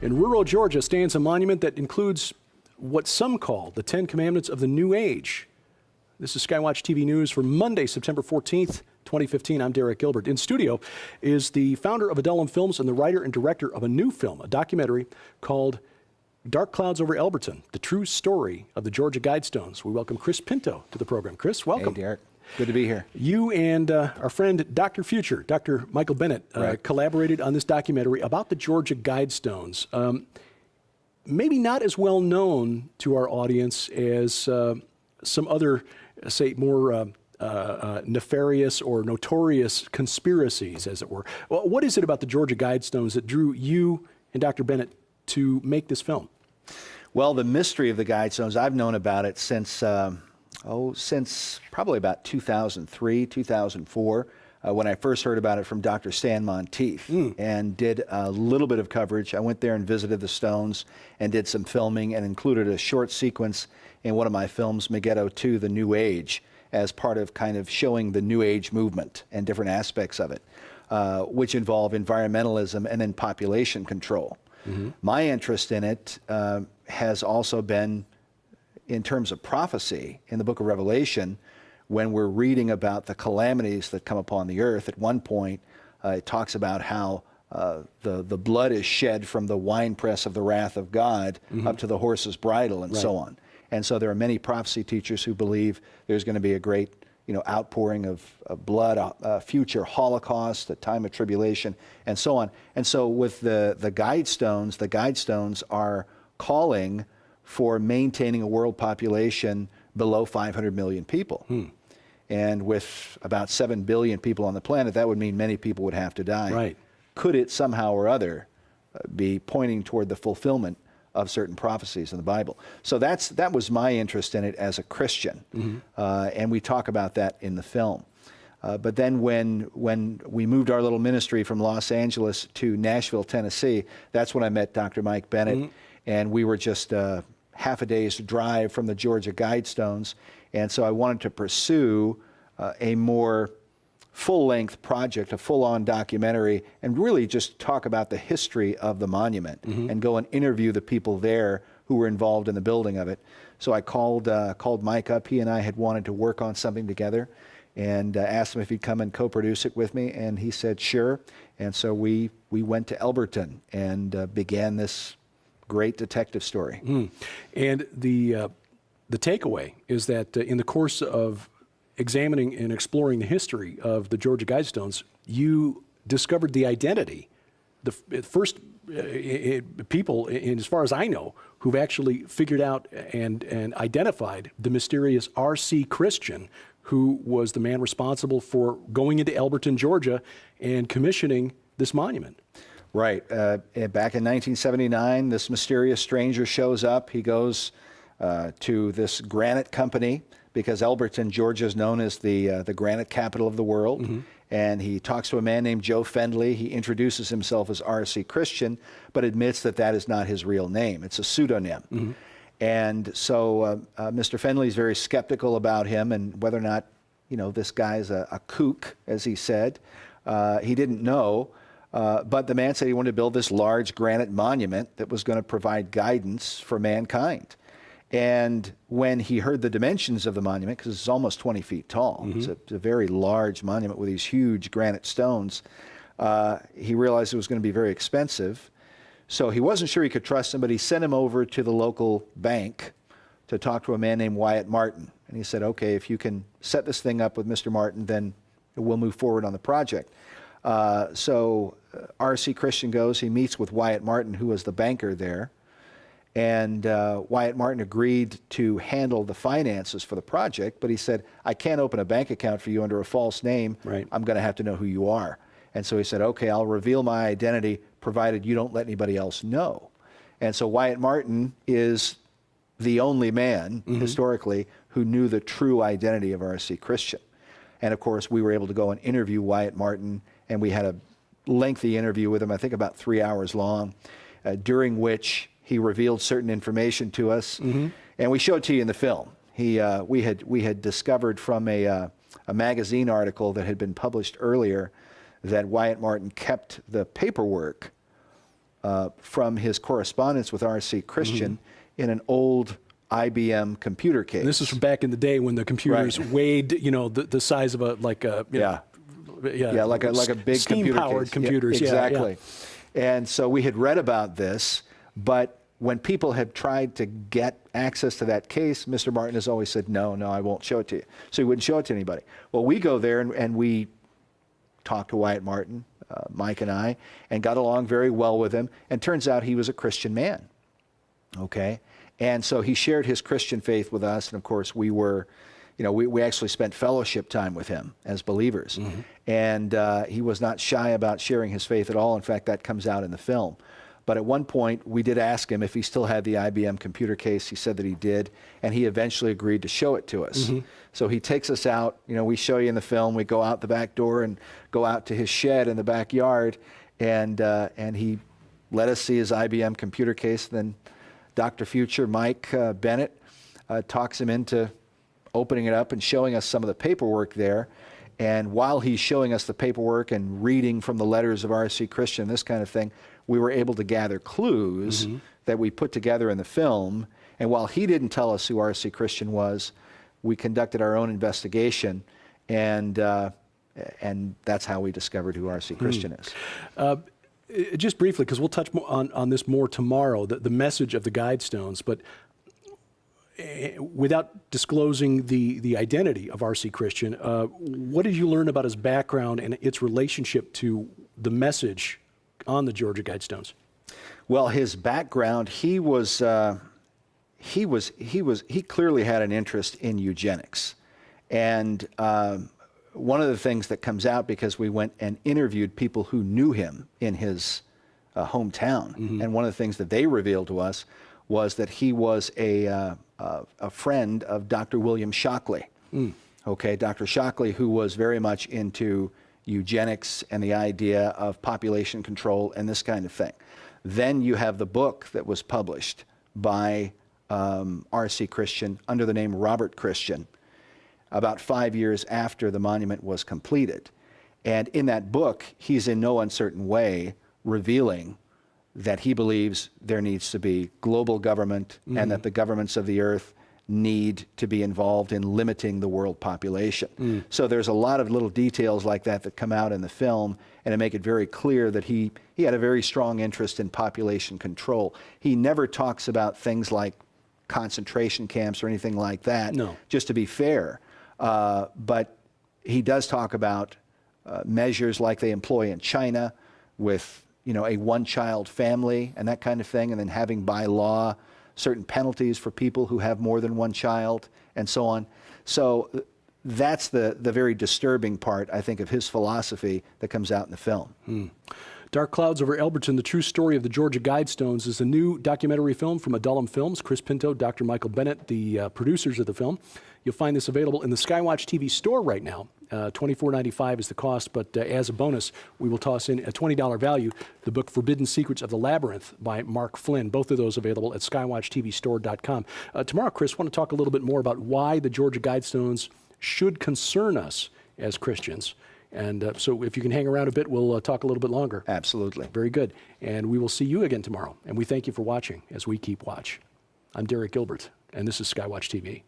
In rural Georgia stands a monument that includes what some call the 10 Commandments of the New Age. This is SkyWatch TV News for Monday, September 14th, 2015. I'm Derek Gilbert. In studio is the founder of Adellum Films and the writer and director of a new film, a documentary called Dark Clouds Over Elberton, the true story of the Georgia Guidestones. We welcome Chris Pinto to the program. Chris, welcome. Hey, Derek. Good to be here. You and our friend Dr. Future, Dr. Michael Bennett, collaborated on this documentary about the Georgia Guidestones. Maybe not as well known to our audience as some other, say, more nefarious or notorious conspiracies, as it were. Well, what is it about the Georgia Guidestones that drew you and Dr. Bennett to make this film? Well, the mystery of the Guidestones, I've known about it since probably about 2003, 2004, when I first heard about it from Dr. Stan Monteith, and did a little bit of coverage. I went there and visited the Stones and did some filming and included a short sequence in one of my films, Megiddo 2, The New Age, as part of kind of showing the New Age movement and different aspects of it, which involve environmentalism and then population control. My interest in it has also been in terms of prophecy in the book of Revelation. When we're reading about the calamities that come upon the earth, at one point it talks about how the blood is shed from the winepress of the wrath of God up to the horse's bridle and so on. And so there are many prophecy teachers who believe there's going to be a great outpouring of blood, a future Holocaust, a time of tribulation, and so on. And so with the Guidestones are calling for maintaining a world population below 500 million people. And with about 7 billion people on the planet, that would mean many people would have to die. Could it somehow or other be pointing toward the fulfillment of certain prophecies in the Bible? So that was my interest in it as a Christian. And we talk about that in the film. But then when we moved our little ministry from Los Angeles to Nashville, Tennessee, that's when I met Dr. Mike Bennett. And we were just half a day's drive from the Georgia Guidestones. And so I wanted to pursue a more full-length project, a full-on documentary, and really just talk about the history of the monument and go and interview the people there who were involved in the building of it. So I called Mike up. He and I had wanted to work on something together, and asked him if he'd come and co-produce it with me, and he said sure. And so we went to Elberton and began this great detective story. And the takeaway is that in the course of examining and exploring the history of the Georgia Guidestones, you discovered the identity, the first people, as far as I know, who've actually figured out and identified the mysterious R.C. Christian, who was the man responsible for going into Elberton, Georgia, and commissioning this monument. Right. Back in 1979, this mysterious stranger shows up. He goes to this granite company, because Elberton, Georgia is known as the granite capital of the world. And he talks to a man named Joe Fendley. He introduces himself as R.C. Christian, but admits that that is not his real name. It's a pseudonym. And so Mr. Fendley is very skeptical about him and whether or not, this guy's a kook, as he said. He didn't know. But the man said he wanted to build this large granite monument that was going to provide guidance for mankind. And when he heard the dimensions of the monument, because it's almost 20 feet tall, it's a very large monument with these huge granite stones, he realized it was going to be very expensive. So he wasn't sure he could trust him, but he sent him over to the local bank to talk to a man named Wyatt Martin. And he said, okay, if you can set this thing up with Mr. Martin, then we'll move forward on the project. So R.C. Christian goes, he meets with Wyatt Martin, who was the banker there, and Wyatt Martin agreed to handle the finances for the project, but he said, I can't open a bank account for you under a false name. I'm going to have to know who you are. And so he said, okay, I'll reveal my identity provided you don't let anybody else know. And so Wyatt Martin is the only man, historically, who knew the true identity of R.C. Christian. And of course, we were able to go and interview Wyatt Martin, and we had a lengthy interview with him, I think about 3 hours long, during which he revealed certain information to us, and we showed to you in the film. We had discovered from a magazine article that had been published earlier that Wyatt Martin kept the paperwork from his correspondence with R.C. Christian in an old IBM computer case. And this is from back in the day when the computers weighed, the size of like a like a big steam-powered computers. Exactly. And so we had read about this, but when people had tried to get access to that case, Mr. Martin has always said, no, I won't show it to you. So he wouldn't show it to anybody. Well, we go there and we talked to Wyatt Martin, Mike and I, and got along very well with him. And turns out he was a Christian man. Okay? And so he shared his Christian faith with us. And of course, we were, we actually spent fellowship time with him as believers. And he was not shy about sharing his faith at all. In fact, that comes out in the film. But at one point, we did ask him if he still had the IBM computer case. He said that he did, and he eventually agreed to show it to us. So he takes us out. We show you in the film. We go out the back door and go out to his shed in the backyard, and he let us see his IBM computer case. Then Dr. Future, Mike Bennett, talks him into opening it up and showing us some of the paperwork there. And while he's showing us the paperwork and reading from the letters of R.C. Christian, this kind of thing, we were able to gather clues that we put together in the film. And while he didn't tell us who R.C. Christian was, we conducted our own investigation, and that's how we discovered who R.C. Christian is. Just briefly, because we'll touch on this more tomorrow, the message of the Guidestones, but without disclosing the identity of R.C. Christian, what did you learn about his background and its relationship to the message on the Georgia Guidestones? Well, his background, he clearly had an interest in eugenics. And one of the things that comes out, because we went and interviewed people who knew him in his hometown, and one of the things that they revealed to us was that he was a friend of Dr. William Shockley. Okay, Dr. Shockley, who was very much into eugenics and the idea of population control and this kind of thing. Then you have the book that was published by R.C. Christian under the name Robert Christian about 5 years after the monument was completed. And in that book, he's in no uncertain way revealing that he believes there needs to be global government and that the governments of the earth need to be involved in limiting the world population. So there's a lot of little details like that come out in the film, and to make it very clear that he had a very strong interest in population control. He never talks about things like concentration camps or anything like that, just to be fair. But he does talk about measures like they employ in China with a one-child family and that kind of thing, and then having by law certain penalties for people who have more than one child and so on. So that's the very disturbing part, I think, of his philosophy that comes out in the film. Dark Clouds Over Elberton, The True Story of the Georgia Guidestones is a new documentary film from Adullam Films. Chris Pinto, Dr. Michael Bennett, the producers of the film. You'll find this available in the SkyWatchTV store right now. $24.95 is the cost, but as a bonus, we will toss in a $20 value, the book Forbidden Secrets of the Labyrinth by Mark Flynn. Both of those available at skywatchtvstore.com. Tomorrow, Chris, I want to talk a little bit more about why the Georgia Guidestones should concern us as Christians. And so if you can hang around a bit, we'll talk a little bit longer. Absolutely. Very good. And we will see you again tomorrow. And we thank you for watching as we keep watch. I'm Derek Gilbert, and this is SkyWatch TV.